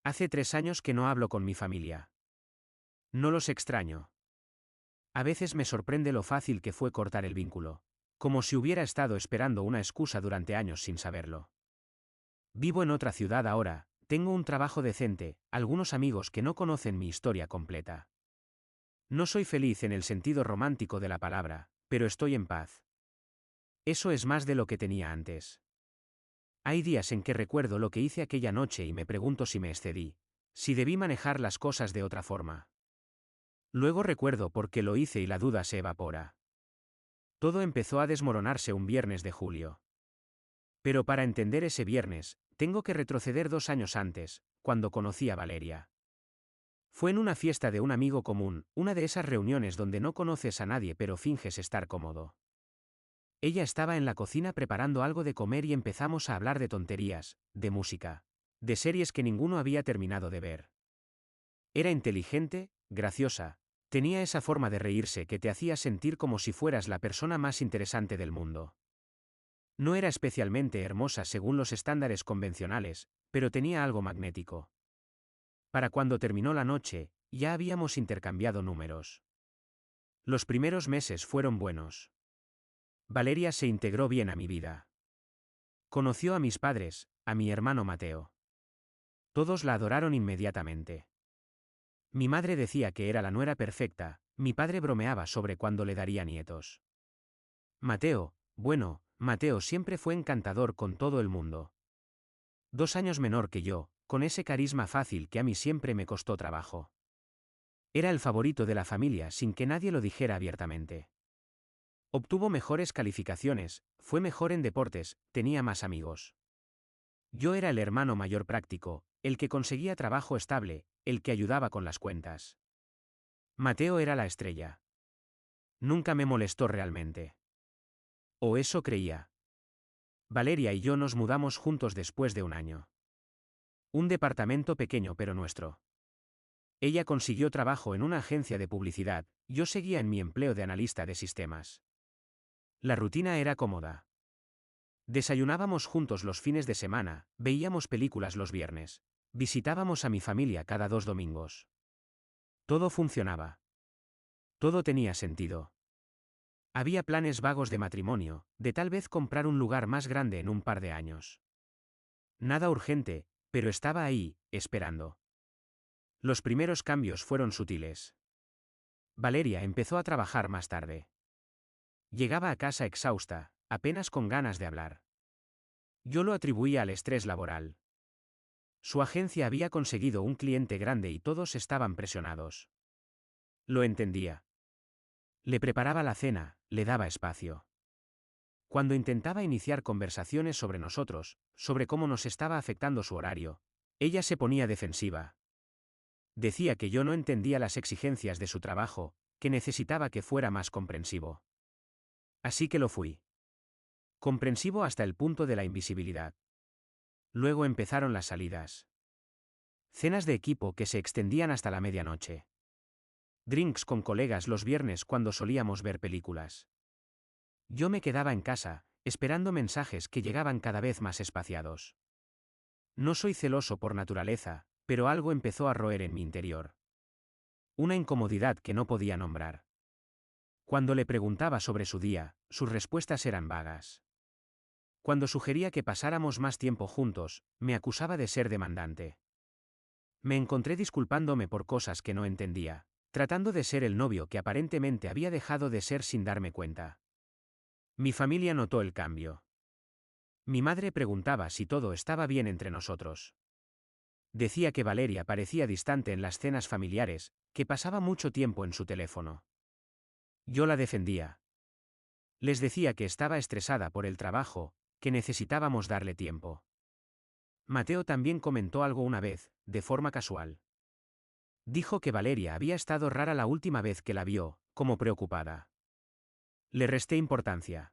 Hace 3 años que no hablo con mi familia. No los extraño. A veces me sorprende lo fácil que fue cortar el vínculo, como si hubiera estado esperando una excusa durante años sin saberlo. Vivo en otra ciudad ahora, tengo un trabajo decente, algunos amigos que no conocen mi historia completa. No soy feliz en el sentido romántico de la palabra, pero estoy en paz. Eso es más de lo que tenía antes. Hay días en que recuerdo lo que hice aquella noche y me pregunto si me excedí, si debí manejar las cosas de otra forma. Luego recuerdo por qué lo hice y la duda se evapora. Todo empezó a desmoronarse un viernes de julio. Pero para entender ese viernes, tengo que retroceder 2 años antes, cuando conocí a Valeria. Fue en una fiesta de un amigo común, una de esas reuniones donde no conoces a nadie pero finges estar cómodo. Ella estaba en la cocina preparando algo de comer y empezamos a hablar de tonterías, de música, de series que ninguno había terminado de ver. Era inteligente, graciosa, tenía esa forma de reírse que te hacía sentir como si fueras la persona más interesante del mundo. No era especialmente hermosa según los estándares convencionales, pero tenía algo magnético. Para cuando terminó la noche, ya habíamos intercambiado números. Los primeros meses fueron buenos. Valeria se integró bien a mi vida. Conoció a mis padres, a mi hermano Mateo. Todos la adoraron inmediatamente. Mi madre decía que era la nuera perfecta, mi padre bromeaba sobre cuándo le daría nietos. Mateo siempre fue encantador con todo el mundo. 2 años menor que yo, con ese carisma fácil que a mí siempre me costó trabajo. Era el favorito de la familia sin que nadie lo dijera abiertamente. Obtuvo mejores calificaciones, fue mejor en deportes, tenía más amigos. Yo era el hermano mayor práctico, el que conseguía trabajo estable, el que ayudaba con las cuentas. Mateo era la estrella. Nunca me molestó realmente. O eso creía. Valeria y yo nos mudamos juntos después de un año. Un departamento pequeño pero nuestro. Ella consiguió trabajo en una agencia de publicidad, yo seguía en mi empleo de analista de sistemas. La rutina era cómoda. Desayunábamos juntos los fines de semana, veíamos películas los viernes. Visitábamos a mi familia cada 2 domingos. Todo funcionaba. Todo tenía sentido. Había planes vagos de matrimonio, de tal vez comprar un lugar más grande en un par de años. Nada urgente, pero estaba ahí, esperando. Los primeros cambios fueron sutiles. Valeria empezó a trabajar más tarde. Llegaba a casa exhausta, apenas con ganas de hablar. Yo lo atribuía al estrés laboral. Su agencia había conseguido un cliente grande y todos estaban presionados. Lo entendía. Le preparaba la cena, le daba espacio. Cuando intentaba iniciar conversaciones sobre nosotros, sobre cómo nos estaba afectando su horario, ella se ponía defensiva. Decía que yo no entendía las exigencias de su trabajo, que necesitaba que fuera más comprensivo. Así que lo fui. Comprensivo hasta el punto de la invisibilidad. Luego empezaron las salidas. Cenas de equipo que se extendían hasta la medianoche. Drinks con colegas los viernes cuando solíamos ver películas. Yo me quedaba en casa, esperando mensajes que llegaban cada vez más espaciados. No soy celoso por naturaleza, pero algo empezó a roer en mi interior. Una incomodidad que no podía nombrar. Cuando le preguntaba sobre su día, sus respuestas eran vagas. Cuando sugería que pasáramos más tiempo juntos, me acusaba de ser demandante. Me encontré disculpándome por cosas que no entendía, tratando de ser el novio que aparentemente había dejado de ser sin darme cuenta. Mi familia notó el cambio. Mi madre preguntaba si todo estaba bien entre nosotros. Decía que Valeria parecía distante en las cenas familiares, que pasaba mucho tiempo en su teléfono. Yo la defendía. Les decía que estaba estresada por el trabajo, que necesitábamos darle tiempo. Mateo también comentó algo una vez, de forma casual. Dijo que Valeria había estado rara la última vez que la vio, como preocupada. Le resté importancia.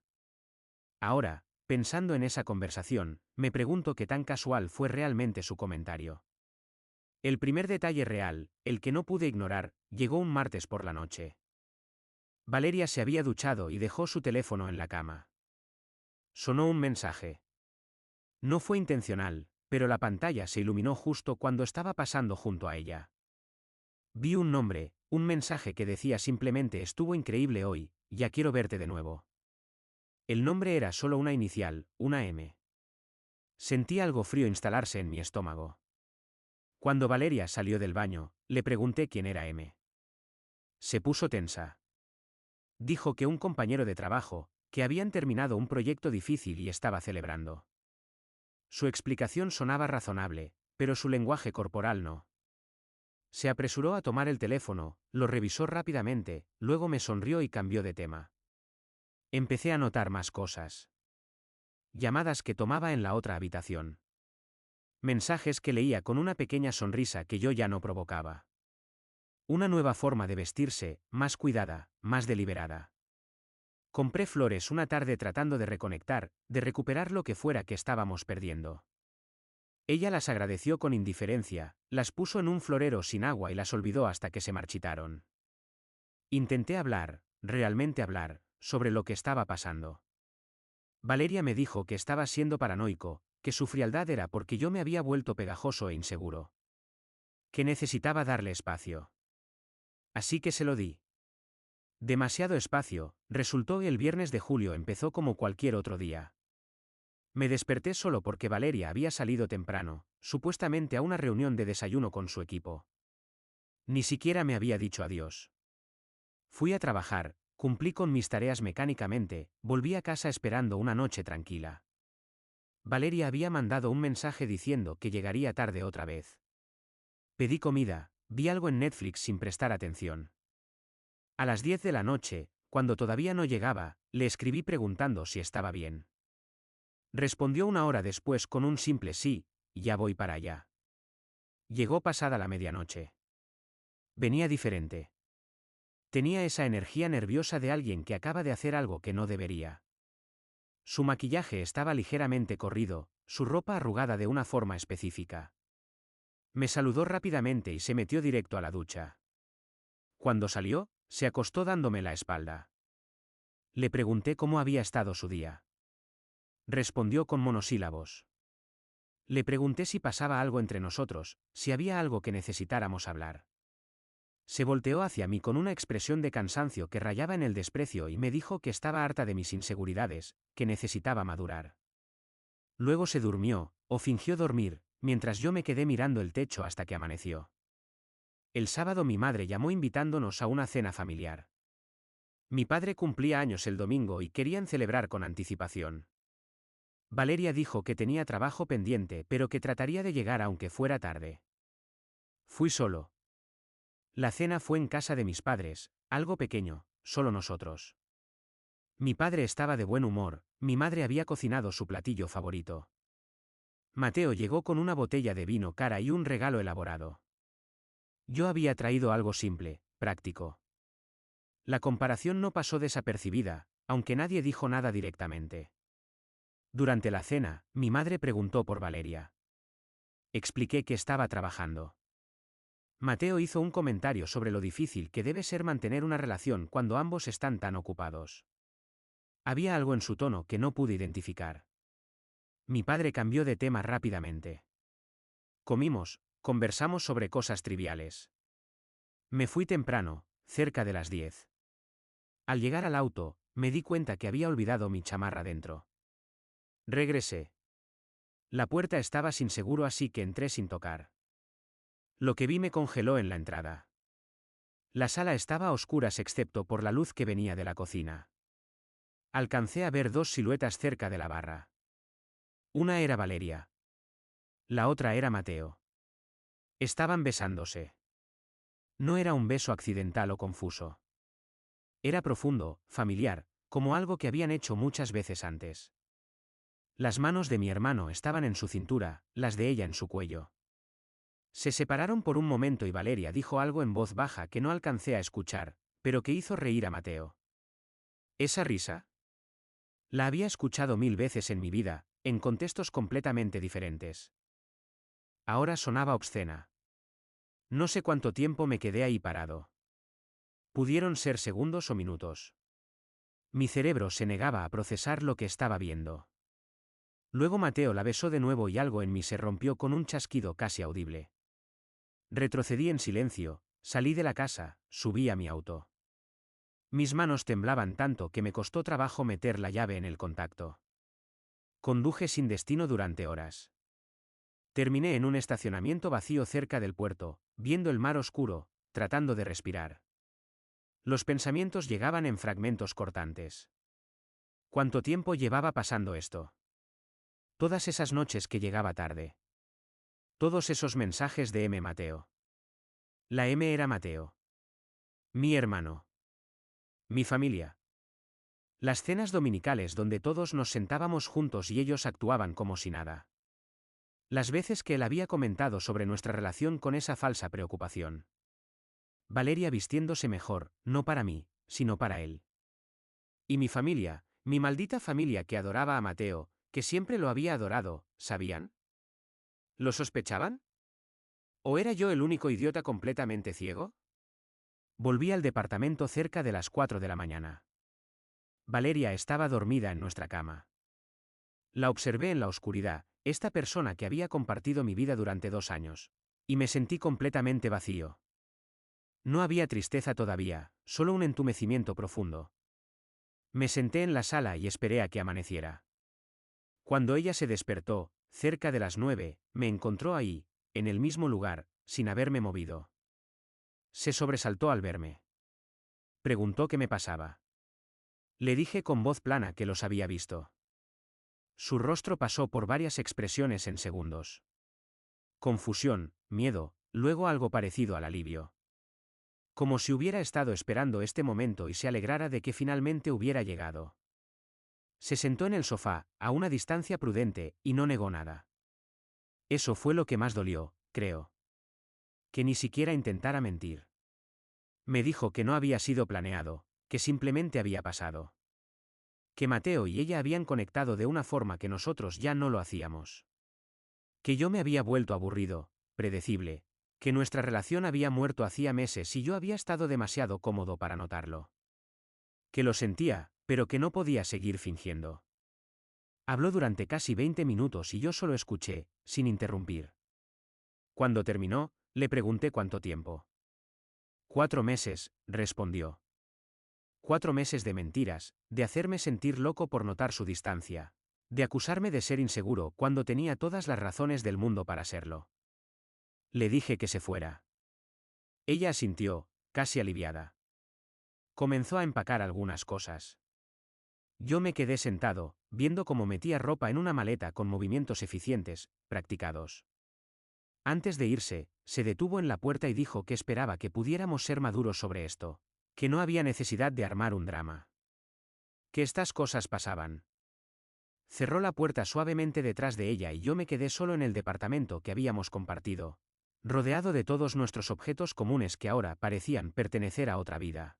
Ahora, pensando en esa conversación, me pregunto qué tan casual fue realmente su comentario. El primer detalle real, el que no pude ignorar, llegó un martes por la noche. Valeria se había duchado y dejó su teléfono en la cama. Sonó un mensaje. No fue intencional, pero la pantalla se iluminó justo cuando estaba pasando junto a ella. Vi un nombre, un mensaje que decía simplemente estuvo increíble hoy, ya quiero verte de nuevo. El nombre era solo una inicial, una M. Sentí algo frío instalarse en mi estómago. Cuando Valeria salió del baño, le pregunté quién era M. Se puso tensa. Dijo que un compañero de trabajo, que habían terminado un proyecto difícil y estaba celebrando. Su explicación sonaba razonable, pero su lenguaje corporal no. Se apresuró a tomar el teléfono, lo revisó rápidamente, luego me sonrió y cambió de tema. Empecé a notar más cosas. Llamadas que tomaba en la otra habitación. Mensajes que leía con una pequeña sonrisa que yo ya no provocaba. Una nueva forma de vestirse, más cuidada, más deliberada. Compré flores una tarde tratando de reconectar, de recuperar lo que fuera que estábamos perdiendo. Ella las agradeció con indiferencia, las puso en un florero sin agua y las olvidó hasta que se marchitaron. Intenté hablar, realmente hablar, sobre lo que estaba pasando. Valeria me dijo que estaba siendo paranoico, que su frialdad era porque yo me había vuelto pegajoso e inseguro. Que necesitaba darle espacio. Así que se lo di. Demasiado espacio, resultó y el viernes de julio empezó como cualquier otro día. Me desperté solo porque Valeria había salido temprano, supuestamente a una reunión de desayuno con su equipo. Ni siquiera me había dicho adiós. Fui a trabajar, cumplí con mis tareas mecánicamente, volví a casa esperando una noche tranquila. Valeria había mandado un mensaje diciendo que llegaría tarde otra vez. Pedí comida, vi algo en Netflix sin prestar atención. A las 10 de la noche, cuando todavía no llegaba, le escribí preguntando si estaba bien. Respondió una hora después con un simple sí, ya voy para allá. Llegó pasada la medianoche. Venía diferente. Tenía esa energía nerviosa de alguien que acaba de hacer algo que no debería. Su maquillaje estaba ligeramente corrido, su ropa arrugada de una forma específica. Me saludó rápidamente y se metió directo a la ducha. Cuando salió, se acostó dándome la espalda. Le pregunté cómo había estado su día. Respondió con monosílabos. Le pregunté si pasaba algo entre nosotros, si había algo que necesitáramos hablar. Se volteó hacia mí con una expresión de cansancio que rayaba en el desprecio y me dijo que estaba harta de mis inseguridades, que necesitaba madurar. Luego se durmió, o fingió dormir, mientras yo me quedé mirando el techo hasta que amaneció. El sábado mi madre llamó invitándonos a una cena familiar. Mi padre cumplía años el domingo y querían celebrar con anticipación. Valeria dijo que tenía trabajo pendiente pero que trataría de llegar aunque fuera tarde. Fui solo. La cena fue en casa de mis padres, algo pequeño, solo nosotros. Mi padre estaba de buen humor, mi madre había cocinado su platillo favorito. Mateo llegó con una botella de vino cara y un regalo elaborado. Yo había traído algo simple, práctico. La comparación no pasó desapercibida, aunque nadie dijo nada directamente. Durante la cena, mi madre preguntó por Valeria. Expliqué que estaba trabajando. Mateo hizo un comentario sobre lo difícil que debe ser mantener una relación cuando ambos están tan ocupados. Había algo en su tono que no pude identificar. Mi padre cambió de tema rápidamente. Comimos, conversamos sobre cosas triviales. Me fui temprano, cerca de las 10. Al llegar al auto, me di cuenta que había olvidado mi chamarra dentro. Regresé. La puerta estaba sin seguro así que entré sin tocar. Lo que vi me congeló en la entrada. La sala estaba a oscuras excepto por la luz que venía de la cocina. Alcancé a ver dos siluetas cerca de la barra. Una era Valeria. La otra era Mateo. Estaban besándose. No era un beso accidental o confuso. Era profundo, familiar, como algo que habían hecho muchas veces antes. Las manos de mi hermano estaban en su cintura, las de ella en su cuello. Se separaron por un momento y Valeria dijo algo en voz baja que no alcancé a escuchar, pero que hizo reír a Mateo. ¿Esa risa? La había escuchado 1000 veces en mi vida, en contextos completamente diferentes. Ahora sonaba obscena. No sé cuánto tiempo me quedé ahí parado. Pudieron ser segundos o minutos. Mi cerebro se negaba a procesar lo que estaba viendo. Luego Mateo la besó de nuevo y algo en mí se rompió con un chasquido casi audible. Retrocedí en silencio, salí de la casa, subí a mi auto. Mis manos temblaban tanto que me costó trabajo meter la llave en el contacto. Conduje sin destino durante horas. Terminé en un estacionamiento vacío cerca del puerto, viendo el mar oscuro, tratando de respirar. Los pensamientos llegaban en fragmentos cortantes. ¿Cuánto tiempo llevaba pasando esto? Todas esas noches que llegaba tarde. Todos esos mensajes de M. Mateo. La M era Mateo. Mi hermano. Mi familia. Las cenas dominicales donde todos nos sentábamos juntos y ellos actuaban como si nada. Las veces que él había comentado sobre nuestra relación con esa falsa preocupación. Valeria vistiéndose mejor, no para mí, sino para él. Y mi familia, mi maldita familia que adoraba a Mateo, que siempre lo había adorado, ¿sabían? ¿Lo sospechaban? ¿O era yo el único idiota completamente ciego? Volví al departamento cerca de las 4 de la mañana. Valeria estaba dormida en nuestra cama. La observé en la oscuridad, esta persona que había compartido mi vida durante 2 años. Y me sentí completamente vacío. No había tristeza todavía, solo un entumecimiento profundo. Me senté en la sala y esperé a que amaneciera. Cuando ella se despertó, cerca de las 9, me encontró ahí, en el mismo lugar, sin haberme movido. Se sobresaltó al verme. Preguntó qué me pasaba. Le dije con voz plana que los había visto. Su rostro pasó por varias expresiones en segundos. Confusión, miedo, luego algo parecido al alivio. Como si hubiera estado esperando este momento y se alegrara de que finalmente hubiera llegado. Se sentó en el sofá, a una distancia prudente, y no negó nada. Eso fue lo que más dolió, creo. Que ni siquiera intentara mentir. Me dijo que no había sido planeado, que simplemente había pasado. Que Mateo y ella habían conectado de una forma que nosotros ya no lo hacíamos. Que yo me había vuelto aburrido, predecible, que nuestra relación había muerto hacía meses y yo había estado demasiado cómodo para notarlo. Que lo sentía, pero que no podía seguir fingiendo. Habló durante casi 20 minutos y yo solo escuché, sin interrumpir. Cuando terminó, le pregunté cuánto tiempo. 4 meses, respondió. 4 meses de mentiras, de hacerme sentir loco por notar su distancia, de acusarme de ser inseguro cuando tenía todas las razones del mundo para serlo. Le dije que se fuera. Ella asintió, casi aliviada. Comenzó a empacar algunas cosas. Yo me quedé sentado, viendo cómo metía ropa en una maleta con movimientos eficientes, practicados. Antes de irse, se detuvo en la puerta y dijo que esperaba que pudiéramos ser maduros sobre esto, que no había necesidad de armar un drama. Que estas cosas pasaban. Cerró la puerta suavemente detrás de ella y yo me quedé solo en el departamento que habíamos compartido, rodeado de todos nuestros objetos comunes que ahora parecían pertenecer a otra vida.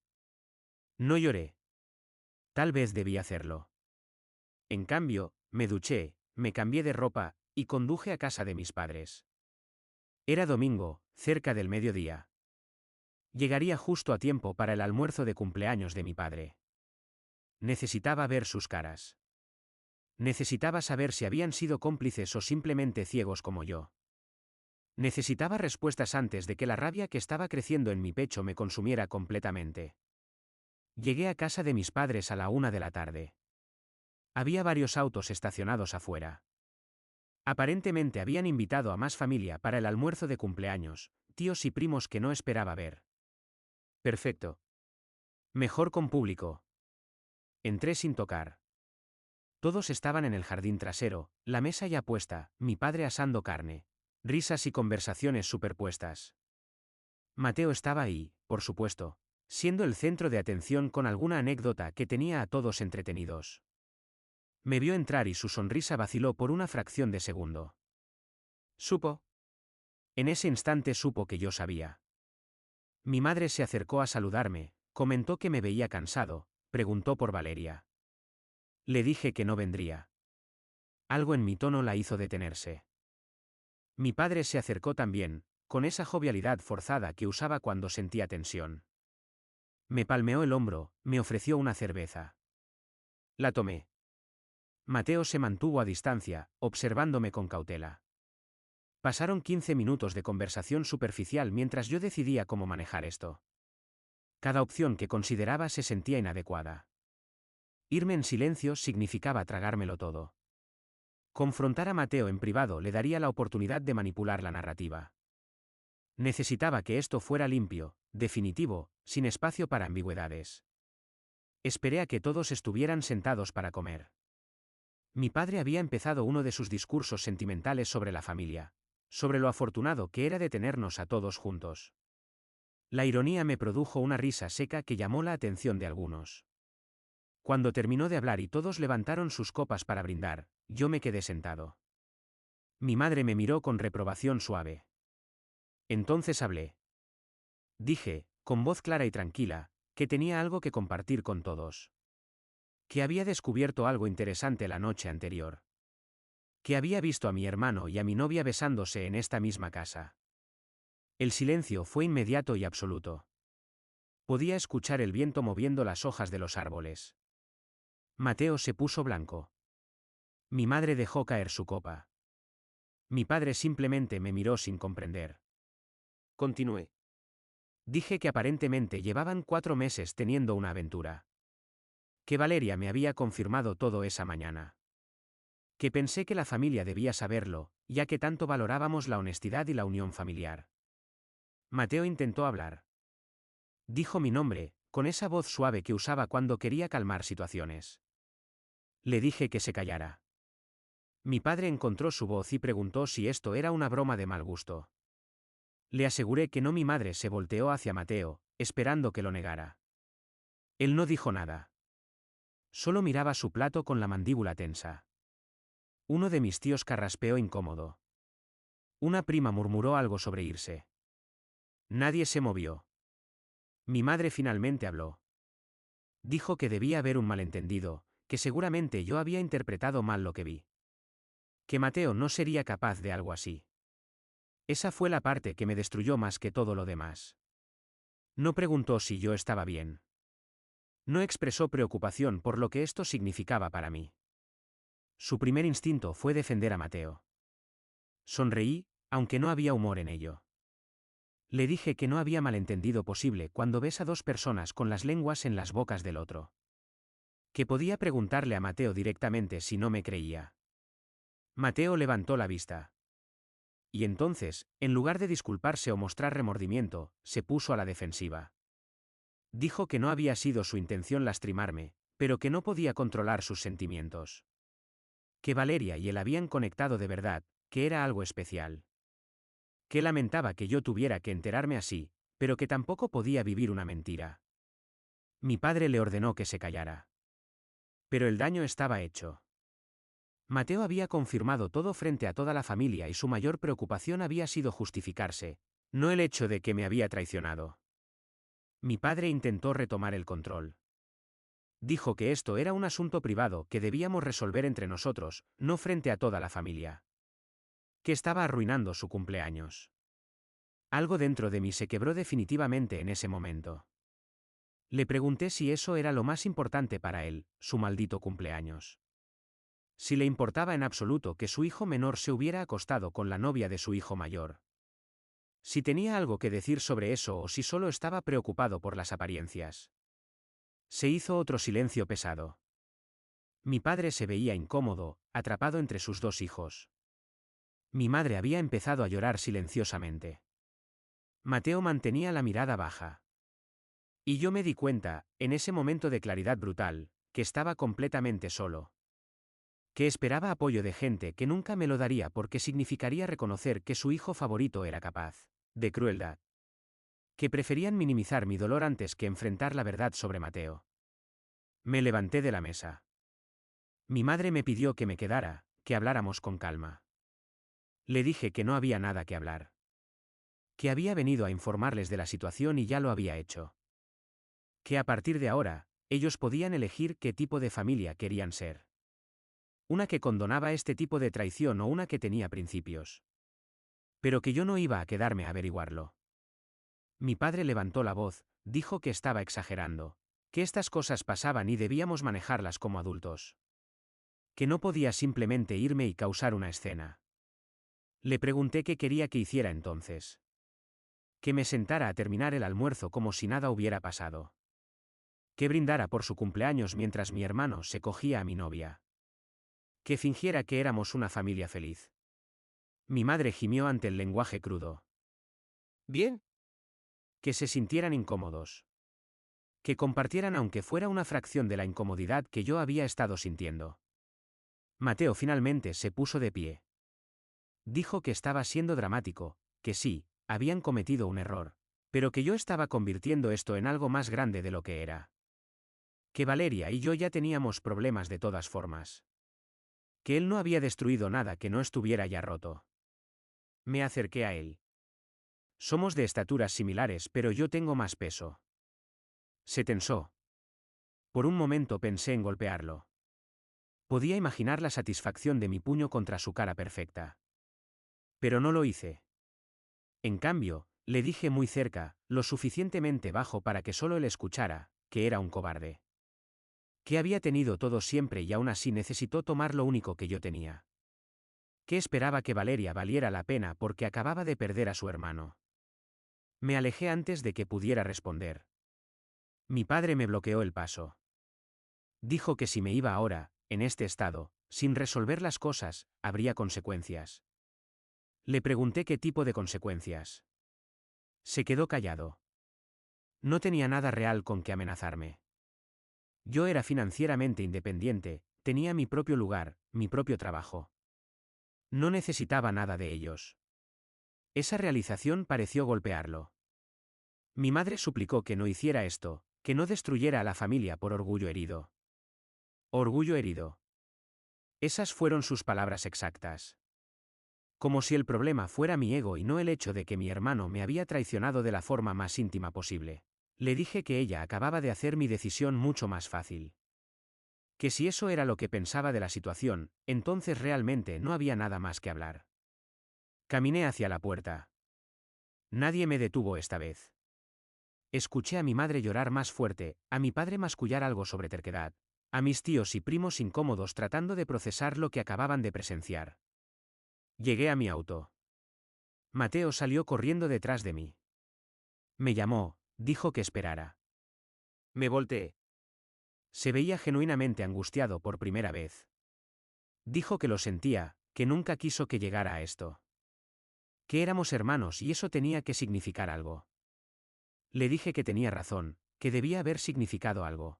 No lloré. Tal vez debí hacerlo. En cambio, me duché, me cambié de ropa, y conduje a casa de mis padres. Era domingo, cerca del mediodía. Llegaría justo a tiempo para el almuerzo de cumpleaños de mi padre. Necesitaba ver sus caras. Necesitaba saber si habían sido cómplices o simplemente ciegos como yo. Necesitaba respuestas antes de que la rabia que estaba creciendo en mi pecho me consumiera completamente. Llegué a casa de mis padres a la 1 de la tarde. Había varios autos estacionados afuera. Aparentemente habían invitado a más familia para el almuerzo de cumpleaños, tíos y primos que no esperaba ver. Perfecto. Mejor con público. Entré sin tocar. Todos estaban en el jardín trasero, la mesa ya puesta, mi padre asando carne. Risas y conversaciones superpuestas. Mateo estaba ahí, por supuesto, siendo el centro de atención con alguna anécdota que tenía a todos entretenidos. Me vio entrar y su sonrisa vaciló por una fracción de segundo. ¿Supo? En ese instante supo que yo sabía. Mi madre se acercó a saludarme, comentó que me veía cansado, preguntó por Valeria. Le dije que no vendría. Algo en mi tono la hizo detenerse. Mi padre se acercó también, con esa jovialidad forzada que usaba cuando sentía tensión. Me palmeó el hombro, me ofreció una cerveza. La tomé. Mateo se mantuvo a distancia, observándome con cautela. Pasaron 15 minutos de conversación superficial mientras yo decidía cómo manejar esto. Cada opción que consideraba se sentía inadecuada. Irme en silencio significaba tragármelo todo. Confrontar a Mateo en privado le daría la oportunidad de manipular la narrativa. Necesitaba que esto fuera limpio, definitivo, sin espacio para ambigüedades. Esperé a que todos estuvieran sentados para comer. Mi padre había empezado uno de sus discursos sentimentales sobre la familia, sobre lo afortunado que era de tenernos a todos juntos. La ironía me produjo una risa seca que llamó la atención de algunos. Cuando terminó de hablar y todos levantaron sus copas para brindar, yo me quedé sentado. Mi madre me miró con reprobación suave. Entonces hablé. Dije, con voz clara y tranquila, que tenía algo que compartir con todos. Que había descubierto algo interesante la noche anterior. Que había visto a mi hermano y a mi novia besándose en esta misma casa. El silencio fue inmediato y absoluto. Podía escuchar el viento moviendo las hojas de los árboles. Mateo se puso blanco. Mi madre dejó caer su copa. Mi padre simplemente me miró sin comprender. Continué. Dije que aparentemente llevaban 4 meses teniendo una aventura. Que Valeria me había confirmado todo esa mañana. Que pensé que la familia debía saberlo, ya que tanto valorábamos la honestidad y la unión familiar. Mateo intentó hablar. Dijo mi nombre, con esa voz suave que usaba cuando quería calmar situaciones. Le dije que se callara. Mi padre encontró su voz y preguntó si esto era una broma de mal gusto. Le aseguré que no. Mi madre se volteó hacia Mateo, esperando que lo negara. Él no dijo nada. Solo miraba su plato con la mandíbula tensa. Uno de mis tíos carraspeó incómodo. Una prima murmuró algo sobre irse. Nadie se movió. Mi madre finalmente habló. Dijo que debía haber un malentendido, que seguramente yo había interpretado mal lo que vi. Que Mateo no sería capaz de algo así. Esa fue la parte que me destruyó más que todo lo demás. No preguntó si yo estaba bien. No expresó preocupación por lo que esto significaba para mí. Su primer instinto fue defender a Mateo. Sonreí, aunque no había humor en ello. Le dije que no había malentendido posible cuando ves a dos personas con las lenguas en las bocas del otro. Que podía preguntarle a Mateo directamente si no me creía. Mateo levantó la vista. Y entonces, en lugar de disculparse o mostrar remordimiento, se puso a la defensiva. Dijo que no había sido su intención lastimarme, pero que no podía controlar sus sentimientos. Que Valeria y él habían conectado de verdad, que era algo especial. Que lamentaba que yo tuviera que enterarme así, pero que tampoco podía vivir una mentira. Mi padre le ordenó que se callara. Pero el daño estaba hecho. Mateo había confirmado todo frente a toda la familia y su mayor preocupación había sido justificarse, no el hecho de que me había traicionado. Mi padre intentó retomar el control. Dijo que esto era un asunto privado que debíamos resolver entre nosotros, no frente a toda la familia. Que estaba arruinando su cumpleaños. Algo dentro de mí se quebró definitivamente en ese momento. Le pregunté si eso era lo más importante para él, su maldito cumpleaños. Si le importaba en absoluto que su hijo menor se hubiera acostado con la novia de su hijo mayor. Si tenía algo que decir sobre eso o si solo estaba preocupado por las apariencias. Se hizo otro silencio pesado. Mi padre se veía incómodo, atrapado entre sus dos hijos. Mi madre había empezado a llorar silenciosamente. Mateo mantenía la mirada baja. Y yo me di cuenta, en ese momento de claridad brutal, que estaba completamente solo. Que esperaba apoyo de gente que nunca me lo daría porque significaría reconocer que su hijo favorito era capaz de crueldad. Que preferían minimizar mi dolor antes que enfrentar la verdad sobre Mateo. Me levanté de la mesa. Mi madre me pidió que me quedara, que habláramos con calma. Le dije que no había nada que hablar. Que había venido a informarles de la situación y ya lo había hecho. Que a partir de ahora, ellos podían elegir qué tipo de familia querían ser. Una que condonaba este tipo de traición o una que tenía principios. Pero que yo no iba a quedarme a averiguarlo. Mi padre levantó la voz, dijo que estaba exagerando, que estas cosas pasaban y debíamos manejarlas como adultos. Que no podía simplemente irme y causar una escena. Le pregunté qué quería que hiciera entonces. Que me sentara a terminar el almuerzo como si nada hubiera pasado. Que brindara por su cumpleaños mientras mi hermano se cogía a mi novia. Que fingiera que éramos una familia feliz. Mi madre gimió ante el lenguaje crudo. Bien, Que se sintieran incómodos. Que compartieran aunque fuera una fracción de la incomodidad que yo había estado sintiendo. Mateo finalmente se puso de pie. Dijo que estaba siendo dramático, que sí, habían cometido un error, pero que yo estaba convirtiendo esto en algo más grande de lo que era. Que Valeria y yo ya teníamos problemas de todas formas. Que él no había destruido nada que no estuviera ya roto. Me acerqué a él. Somos de estaturas similares, pero yo tengo más peso. Se tensó. Por un momento pensé en golpearlo. Podía imaginar la satisfacción de mi puño contra su cara perfecta. Pero no lo hice. En cambio, le dije muy cerca, lo suficientemente bajo para que solo él escuchara, que era un cobarde. Que había tenido todo siempre y aún así necesitó tomar lo único que yo tenía. Que esperaba que Valeria valiera la pena porque acababa de perder a su hermano. Me alejé antes de que pudiera responder. Mi padre me bloqueó el paso. Dijo que si me iba ahora, en este estado, sin resolver las cosas, habría consecuencias. Le pregunté qué tipo de consecuencias. Se quedó callado. No tenía nada real con que amenazarme. Yo era financieramente independiente, tenía mi propio lugar, mi propio trabajo. No necesitaba nada de ellos. Esa realización pareció golpearlo. Mi madre suplicó que no hiciera esto, que no destruyera a la familia por orgullo herido. Orgullo herido. Esas fueron sus palabras exactas. Como si el problema fuera mi ego y no el hecho de que mi hermano me había traicionado de la forma más íntima posible. Le dije que ella acababa de hacer mi decisión mucho más fácil. Que si eso era lo que pensaba de la situación, entonces realmente no había nada más que hablar. Caminé hacia la puerta. Nadie me detuvo esta vez. Escuché a mi madre llorar más fuerte, a mi padre mascullar algo sobre terquedad, a mis tíos y primos incómodos tratando de procesar lo que acababan de presenciar. Llegué a mi auto. Mateo salió corriendo detrás de mí. Me llamó, dijo que esperara. me volteé. Se veía genuinamente angustiado por primera vez. Dijo que lo sentía, que nunca quiso que llegara a esto. Que éramos hermanos y eso tenía que significar algo. Le dije que tenía razón, que debía haber significado algo.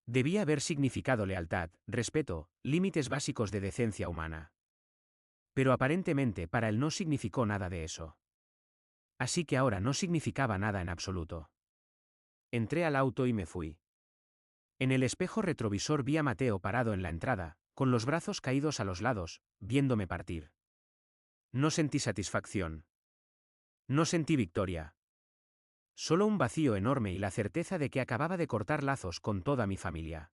Debía haber significado lealtad, respeto, límites básicos de decencia humana. Pero aparentemente para él no significó nada de eso. Así que ahora no significaba nada en absoluto. Entré al auto y me fui. En el espejo retrovisor vi a Mateo parado en la entrada, con los brazos caídos a los lados, viéndome partir. No sentí satisfacción. No sentí victoria. Solo un vacío enorme y la certeza de que acababa de cortar lazos con toda mi familia.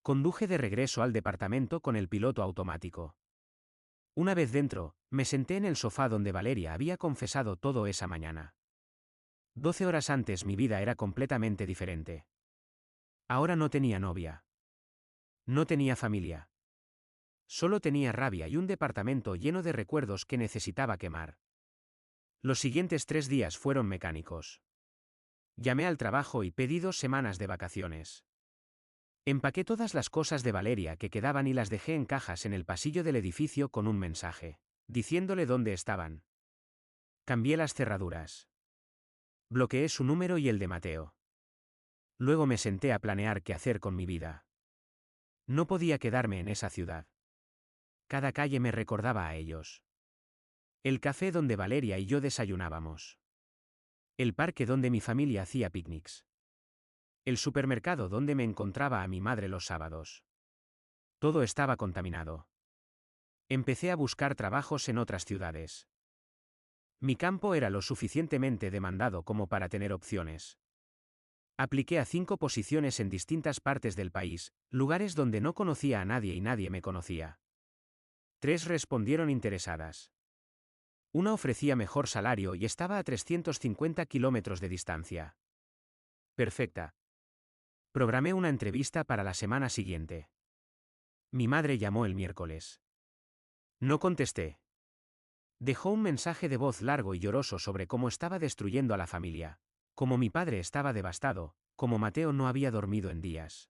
Conduje de regreso al departamento con el piloto automático. Una vez dentro, me senté en el sofá donde Valeria había confesado todo esa mañana. 12 horas antes mi vida era completamente diferente. Ahora no tenía novia. No tenía familia. Solo tenía rabia y un departamento lleno de recuerdos que necesitaba quemar. Los siguientes 3 días fueron mecánicos. Llamé al trabajo y pedí 2 semanas de vacaciones. Empaqué todas las cosas de Valeria que quedaban y las dejé en cajas en el pasillo del edificio con un mensaje, diciéndole dónde estaban. Cambié las cerraduras. Bloqueé su número y el de Mateo. Luego me senté a planear qué hacer con mi vida. No podía quedarme en esa ciudad. Cada calle me recordaba a ellos. El café donde Valeria y yo desayunábamos. El parque donde mi familia hacía picnics. El supermercado donde me encontraba a mi madre los sábados. Todo estaba contaminado. Empecé a buscar trabajos en otras ciudades. Mi campo era lo suficientemente demandado como para tener opciones. Apliqué a 5 posiciones en distintas partes del país, lugares donde no conocía a nadie y nadie me conocía. 3 respondieron interesadas. Una ofrecía mejor salario y estaba a 350 kilómetros de distancia. Perfecta. Programé una entrevista para la semana siguiente. Mi madre llamó el miércoles. No contesté. Dejó un mensaje de voz largo y lloroso sobre cómo estaba destruyendo a la familia, cómo mi padre estaba devastado, cómo Mateo no había dormido en días.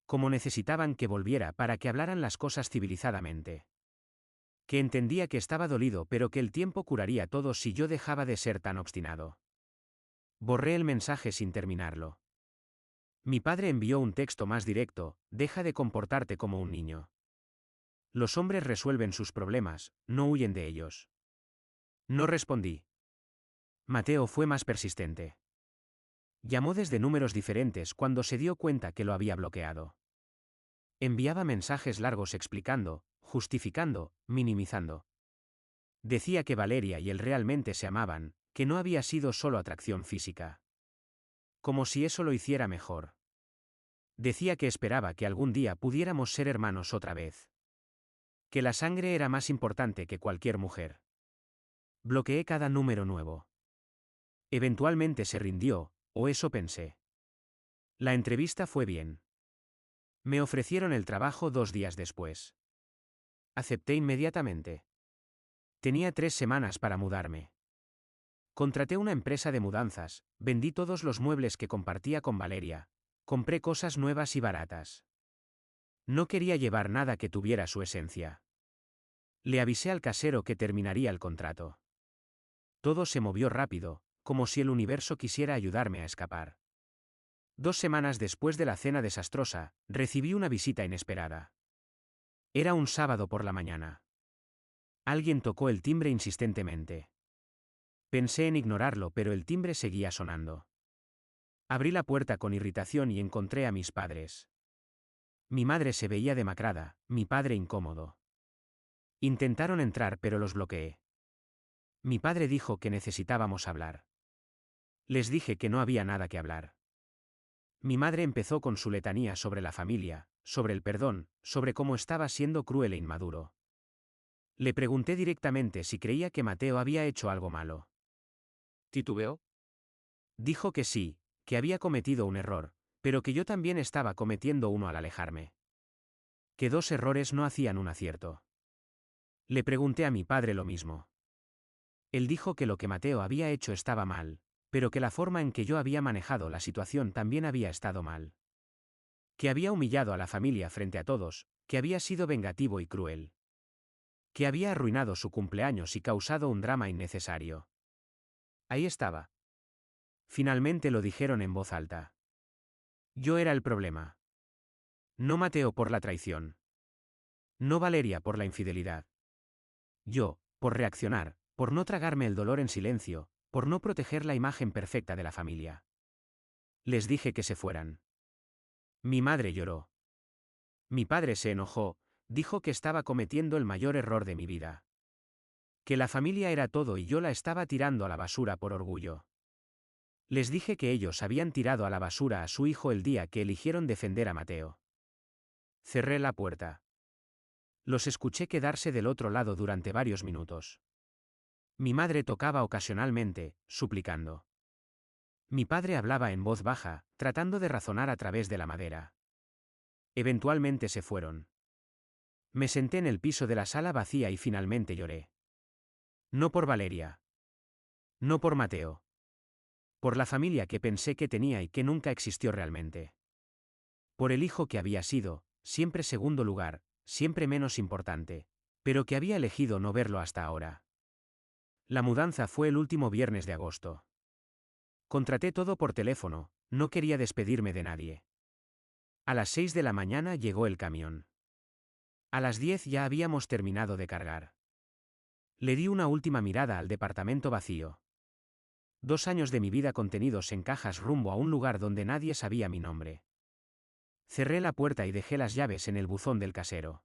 Cómo necesitaban que volviera para que hablaran las cosas civilizadamente. Que entendía que estaba dolido pero que el tiempo curaría todo si yo dejaba de ser tan obstinado. Borré el mensaje sin terminarlo. Mi padre envió un texto más directo: deja de comportarte como un niño. Los hombres resuelven sus problemas, no huyen de ellos. No respondí. Mateo fue más persistente. Llamó desde números diferentes cuando se dio cuenta que lo había bloqueado. Enviaba mensajes largos explicando, justificando, minimizando. Decía que Valeria y él realmente se amaban, que no había sido solo atracción física. Como si eso lo hiciera mejor. Decía que esperaba que algún día pudiéramos ser hermanos otra vez. Que la sangre era más importante que cualquier mujer. Bloqueé cada número nuevo. Eventualmente se rindió, o eso pensé. La entrevista fue bien. Me ofrecieron el trabajo 2 días después. Acepté inmediatamente. Tenía 3 semanas para mudarme. Contraté una empresa de mudanzas, vendí todos los muebles que compartía con Valeria, compré cosas nuevas y baratas. No quería llevar nada que tuviera su esencia. Le avisé al casero que terminaría el contrato. Todo se movió rápido, como si el universo quisiera ayudarme a escapar. 2 semanas después de la cena desastrosa, recibí una visita inesperada. Era un sábado por la mañana. Alguien tocó el timbre insistentemente. Pensé en ignorarlo, pero el timbre seguía sonando. Abrí la puerta con irritación y encontré a mis padres. Mi madre se veía demacrada, mi padre incómodo. Intentaron entrar pero los bloqueé. Mi padre dijo que necesitábamos hablar. Les dije que no había nada que hablar. Mi madre empezó con su letanía sobre la familia, sobre el perdón, sobre cómo estaba siendo cruel e inmaduro. Le pregunté directamente si creía que Mateo había hecho algo malo. ¿Titubeó? Dijo que sí, que había cometido un error, pero que yo también estaba cometiendo uno al alejarme. Que 2 errores no hacían un acierto. Le pregunté a mi padre lo mismo. Él dijo que lo que Mateo había hecho estaba mal, pero que la forma en que yo había manejado la situación también había estado mal. Que había humillado a la familia frente a todos, que había sido vengativo y cruel. Que había arruinado su cumpleaños y causado un drama innecesario. Ahí estaba. Finalmente lo dijeron en voz alta. Yo era el problema. No Mateo por la traición. No Valeria por la infidelidad. Yo, por reaccionar, por no tragarme el dolor en silencio, por no proteger la imagen perfecta de la familia. Les dije que se fueran. Mi madre lloró. Mi padre se enojó, dijo que estaba cometiendo el mayor error de mi vida. Que la familia era todo y yo la estaba tirando a la basura por orgullo. Les dije que ellos habían tirado a la basura a su hijo el día que eligieron defender a Mateo. Cerré la puerta. Los escuché quedarse del otro lado durante varios minutos. Mi madre tocaba ocasionalmente, suplicando. Mi padre hablaba en voz baja, tratando de razonar a través de la madera. Eventualmente se fueron. Me senté en el piso de la sala vacía y finalmente lloré. No por Valeria. No por Mateo. Por la familia que pensé que tenía y que nunca existió realmente. Por el hijo que había sido, siempre segundo lugar, siempre menos importante, pero que había elegido no verlo hasta ahora. La mudanza fue el último viernes de agosto. Contraté todo por teléfono, no quería despedirme de nadie. A las 6 de la mañana llegó el camión. A las 10 ya habíamos terminado de cargar. Le di una última mirada al departamento vacío. 2 años de mi vida contenidos en cajas rumbo a un lugar donde nadie sabía mi nombre. Cerré la puerta y dejé las llaves en el buzón del casero.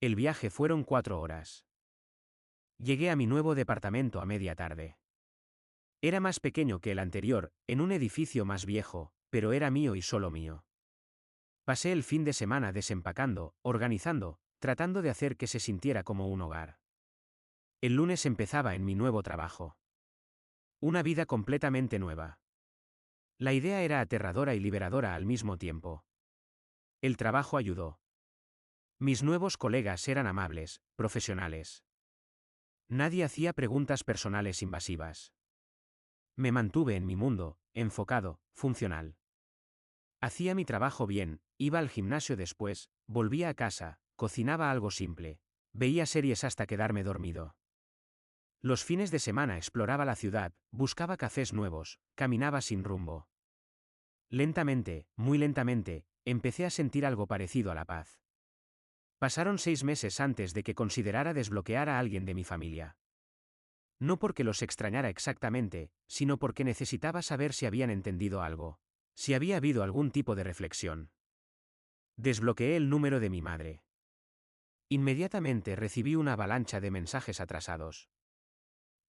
El viaje fueron 4 horas. Llegué a mi nuevo departamento a media tarde. Era más pequeño que el anterior, en un edificio más viejo, pero era mío y solo mío. Pasé el fin de semana desempacando, organizando, tratando de hacer que se sintiera como un hogar. El lunes empezaba en mi nuevo trabajo. Una vida completamente nueva. La idea era aterradora y liberadora al mismo tiempo. El trabajo ayudó. Mis nuevos colegas eran amables, profesionales. Nadie hacía preguntas personales invasivas. Me mantuve en mi mundo, enfocado, funcional. Hacía mi trabajo bien, iba al gimnasio después, volvía a casa, cocinaba algo simple. Veía series hasta quedarme dormido. Los fines de semana exploraba la ciudad, buscaba cafés nuevos, caminaba sin rumbo. Lentamente, muy lentamente, empecé a sentir algo parecido a la paz. Pasaron 6 meses antes de que considerara desbloquear a alguien de mi familia. No porque los extrañara exactamente, sino porque necesitaba saber si habían entendido algo. Si había habido algún tipo de reflexión. Desbloqueé el número de mi madre. Inmediatamente recibí una avalancha de mensajes atrasados.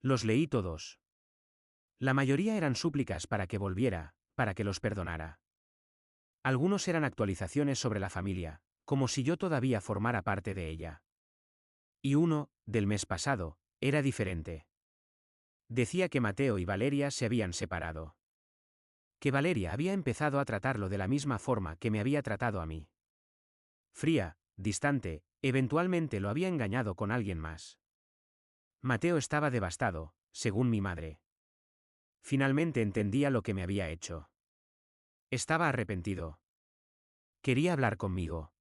Los leí todos. La mayoría eran súplicas para que volviera, para que los perdonara. Algunos eran actualizaciones sobre la familia, como si yo todavía formara parte de ella. Y uno, del mes pasado, era diferente. Decía que Mateo y Valeria se habían separado. Que Valeria había empezado a tratarlo de la misma forma que me había tratado a mí. Fría, distante, eventualmente lo había engañado con alguien más. Mateo estaba devastado, según mi madre. Finalmente entendía lo que me había hecho. Estaba arrepentido. Quería hablar conmigo.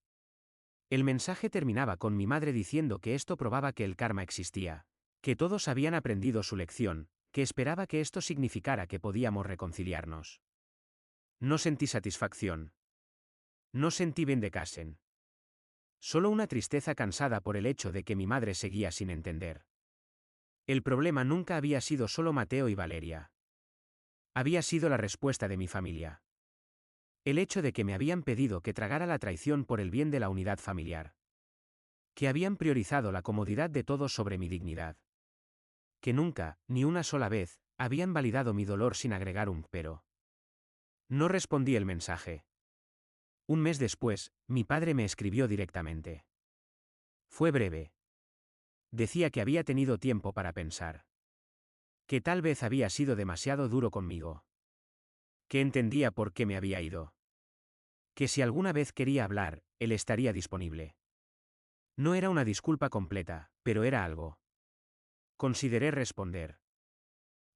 El mensaje terminaba con mi madre diciendo que esto probaba que el karma existía, que todos habían aprendido su lección, que esperaba que esto significara que podíamos reconciliarnos. No sentí satisfacción. No sentí bien de casen. Solo una tristeza cansada por el hecho de que mi madre seguía sin entender. El problema nunca había sido solo Mateo y Valeria. Había sido la respuesta de mi familia. El hecho de que me habían pedido que tragara la traición por el bien de la unidad familiar. Que habían priorizado la comodidad de todos sobre mi dignidad. Que nunca, ni una sola vez, habían validado mi dolor sin agregar un pero. No respondí el mensaje. Un mes después, mi padre me escribió directamente. Fue breve. Decía que había tenido tiempo para pensar. Que tal vez había sido demasiado duro conmigo. Que entendía por qué me había ido. Que si alguna vez quería hablar, él estaría disponible. No era una disculpa completa, pero era algo. Consideré responder.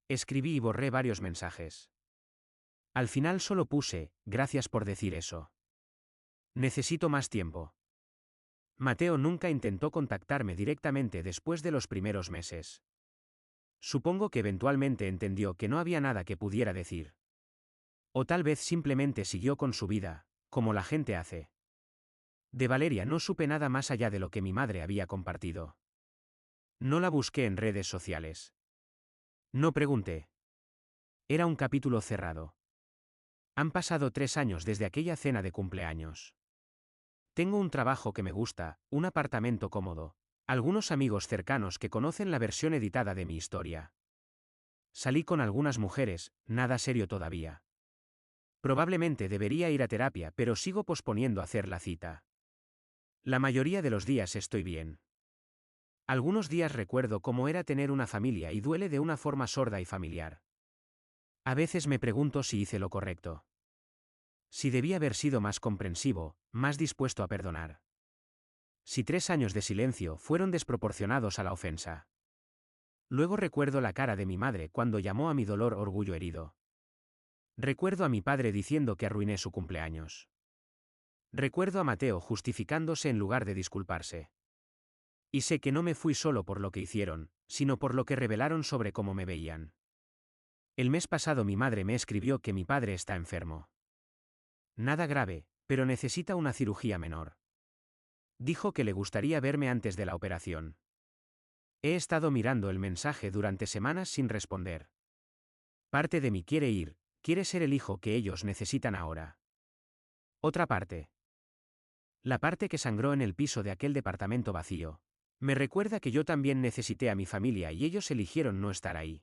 Escribí y borré varios mensajes. Al final solo puse, gracias por decir eso. Necesito más tiempo. Mateo nunca intentó contactarme directamente después de los primeros meses. Supongo que eventualmente entendió que no había nada que pudiera decir. O tal vez simplemente siguió con su vida, como la gente hace. De Valeria no supe nada más allá de lo que mi madre había compartido. No la busqué en redes sociales. No pregunté. Era un capítulo cerrado. Han pasado 3 años desde aquella cena de cumpleaños. Tengo un trabajo que me gusta, un apartamento cómodo, algunos amigos cercanos que conocen la versión editada de mi historia. Salí con algunas mujeres, nada serio todavía. Probablemente debería ir a terapia, pero sigo posponiendo hacer la cita. La mayoría de los días estoy bien. Algunos días recuerdo cómo era tener una familia y duele de una forma sorda y familiar. A veces me pregunto si hice lo correcto. Si debí haber sido más comprensivo, más dispuesto a perdonar. Si 3 años de silencio fueron desproporcionados a la ofensa. Luego recuerdo la cara de mi madre cuando llamó a mi dolor orgullo herido. Recuerdo a mi padre diciendo que arruiné su cumpleaños. Recuerdo a Mateo justificándose en lugar de disculparse. Y sé que no me fui solo por lo que hicieron, sino por lo que revelaron sobre cómo me veían. El mes pasado mi madre me escribió que mi padre está enfermo. Nada grave, pero necesita una cirugía menor. Dijo que le gustaría verme antes de la operación. He estado mirando el mensaje durante semanas sin responder. Parte de mí quiere ir, quiere ser el hijo que ellos necesitan ahora. Otra parte. La parte que sangró en el piso de aquel departamento vacío. Me recuerda que yo también necesité a mi familia y ellos eligieron no estar ahí.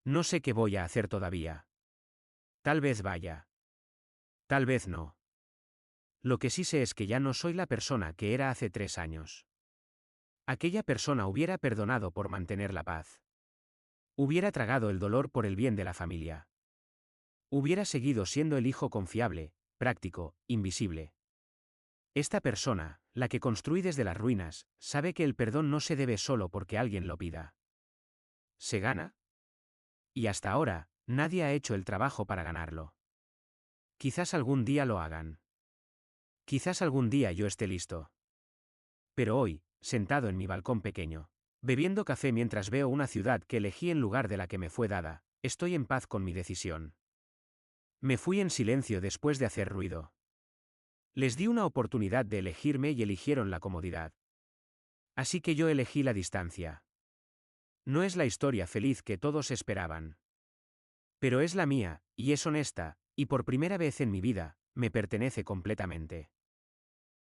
No sé qué voy a hacer todavía. Tal vez vaya. Tal vez no. Lo que sí sé es que ya no soy la persona que era hace 3 años. Aquella persona hubiera perdonado por mantener la paz. Hubiera tragado el dolor por el bien de la familia. Hubiera seguido siendo el hijo confiable, práctico, invisible. Esta persona, la que construí desde las ruinas, sabe que el perdón no se debe solo porque alguien lo pida. Se gana. Y hasta ahora, nadie ha hecho el trabajo para ganarlo. Quizás algún día lo hagan. Quizás algún día yo esté listo. Pero hoy, sentado en mi balcón pequeño, bebiendo café mientras veo una ciudad que elegí en lugar de la que me fue dada, estoy en paz con mi decisión. Me fui en silencio después de hacer ruido. Les di una oportunidad de elegirme y eligieron la comodidad. Así que yo elegí la distancia. No es la historia feliz que todos esperaban. Pero es la mía, y es honesta, y por primera vez en mi vida, me pertenece completamente.